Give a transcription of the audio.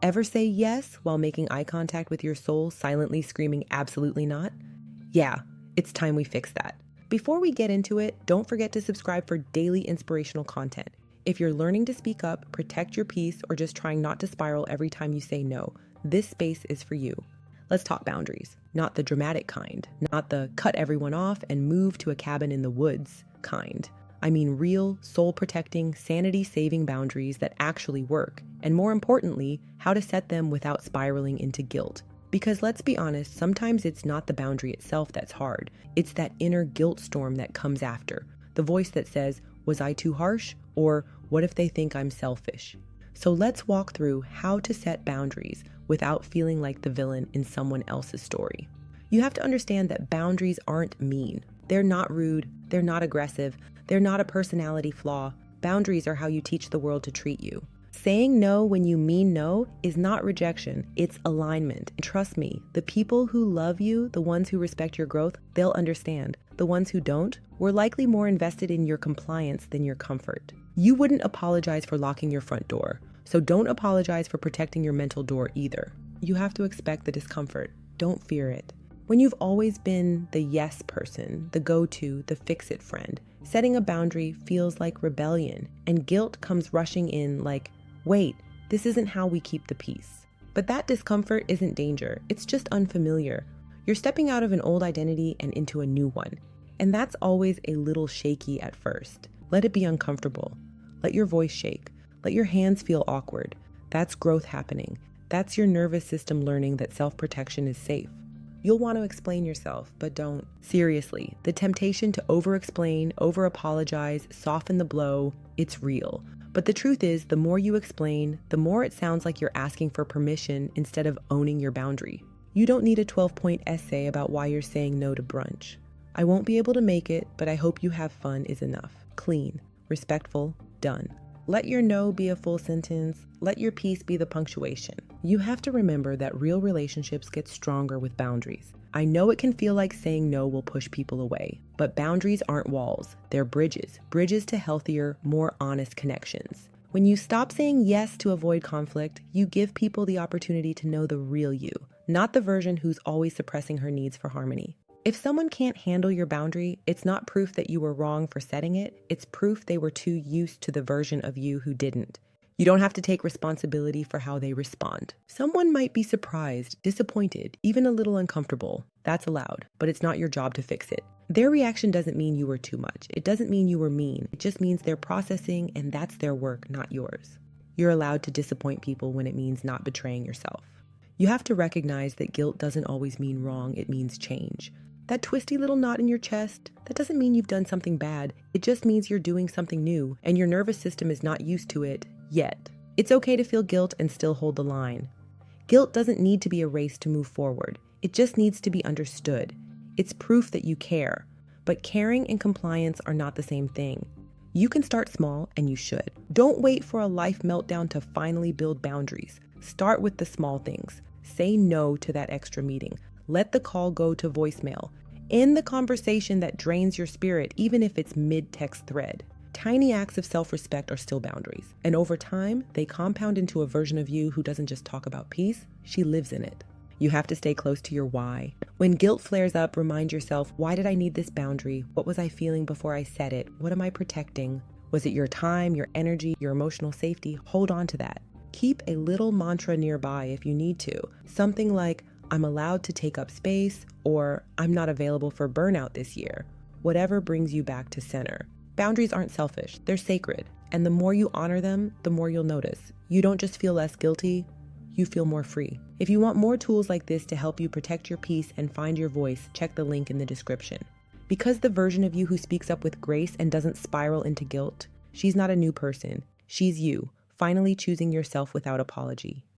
Ever say yes while making eye contact with your soul, silently screaming absolutely not? Yeah, it's time we fix that. Before we get into it, don't forget to subscribe for daily inspirational content. If you're learning to speak up, protect your peace, or just trying not to spiral every time you say no, this space is for you. Let's talk boundaries, not the dramatic kind, not the cut everyone off and move to a cabin in the woods kind. I mean real, soul-protecting, sanity-saving boundaries that actually work, and more importantly, how to set them without spiraling into guilt. Because let's be honest, sometimes it's not the boundary itself that's hard, it's that inner guilt storm that comes after. The voice that says, was I too harsh? Or what if they think I'm selfish? So let's walk through how to set boundaries without feeling like the villain in someone else's story. You have to understand that boundaries aren't mean. They're not rude, they're not aggressive, they're not a personality flaw. Boundaries are how you teach the world to treat you. Saying no when you mean no is not rejection, it's alignment. And trust me, the people who love you, the ones who respect your growth, they'll understand. The ones who don't, were likely more invested in your compliance than your comfort. You wouldn't apologize for locking your front door, so don't apologize for protecting your mental door either. You have to expect the discomfort. Don't fear it. When you've always been the yes person, the go-to, the fix-it friend, setting a boundary feels like rebellion, and guilt comes rushing in like, wait, this isn't how we keep the peace. But that discomfort isn't danger, it's just unfamiliar. You're stepping out of an old identity and into a new one. And that's always a little shaky at first. Let it be uncomfortable. Let your voice shake. Let your hands feel awkward. That's growth happening. That's your nervous system learning that self-protection is safe. You'll want to explain yourself, but don't. Seriously, the temptation to over-explain, over-apologize, soften the blow, it's real. But the truth is, the more you explain, the more it sounds like you're asking for permission instead of owning your boundary. You don't need a 12-point essay about why you're saying no to brunch. I won't be able to make it, but I hope you have fun is enough. Clean, respectful, done. Let your no be a full sentence. Let your peace be the punctuation. You have to remember that real relationships get stronger with boundaries. I know it can feel like saying no will push people away, but boundaries aren't walls. They're bridges. Bridges to healthier, more honest connections. When you stop saying yes to avoid conflict, you give people the opportunity to know the real you, not the version who's always suppressing her needs for harmony. If someone can't handle your boundary, it's not proof that you were wrong for setting it, it's proof they were too used to the version of you who didn't. You don't have to take responsibility for how they respond. Someone might be surprised, disappointed, even a little uncomfortable. That's allowed, but it's not your job to fix it. Their reaction doesn't mean you were too much. It doesn't mean you were mean. It just means they're processing, and that's their work, not yours. You're allowed to disappoint people when it means not betraying yourself. You have to recognize that guilt doesn't always mean wrong, it means change. That twisty little knot in your chest, that doesn't mean you've done something bad. It just means you're doing something new, and your nervous system is not used to it yet. It's okay to feel guilt and still hold the line. Guilt doesn't need to be erased to move forward. It just needs to be understood. It's proof that you care. But caring and compliance are not the same thing. You can start small, and you should. Don't wait for a life meltdown to finally build boundaries. Start with the small things. Say no to that extra meeting. Let the call go to voicemail. End the conversation that drains your spirit, even if it's mid-text thread. Tiny acts of self-respect are still boundaries. And over time, they compound into a version of you who doesn't just talk about peace, she lives in it. You have to stay close to your why. When guilt flares up, remind yourself, why did I need this boundary? What was I feeling before I set it? What am I protecting? Was it your time, your energy, your emotional safety? Hold on to that. Keep a little mantra nearby if you need to. Something like, I'm allowed to take up space, or I'm not available for burnout this year. Whatever brings you back to center. Boundaries aren't selfish, they're sacred. And the more you honor them, the more you'll notice. You don't just feel less guilty, you feel more free. If you want more tools like this to help you protect your peace and find your voice, check the link in the description. Because the version of you who speaks up with grace and doesn't spiral into guilt, she's not a new person. She's you, finally choosing yourself without apology.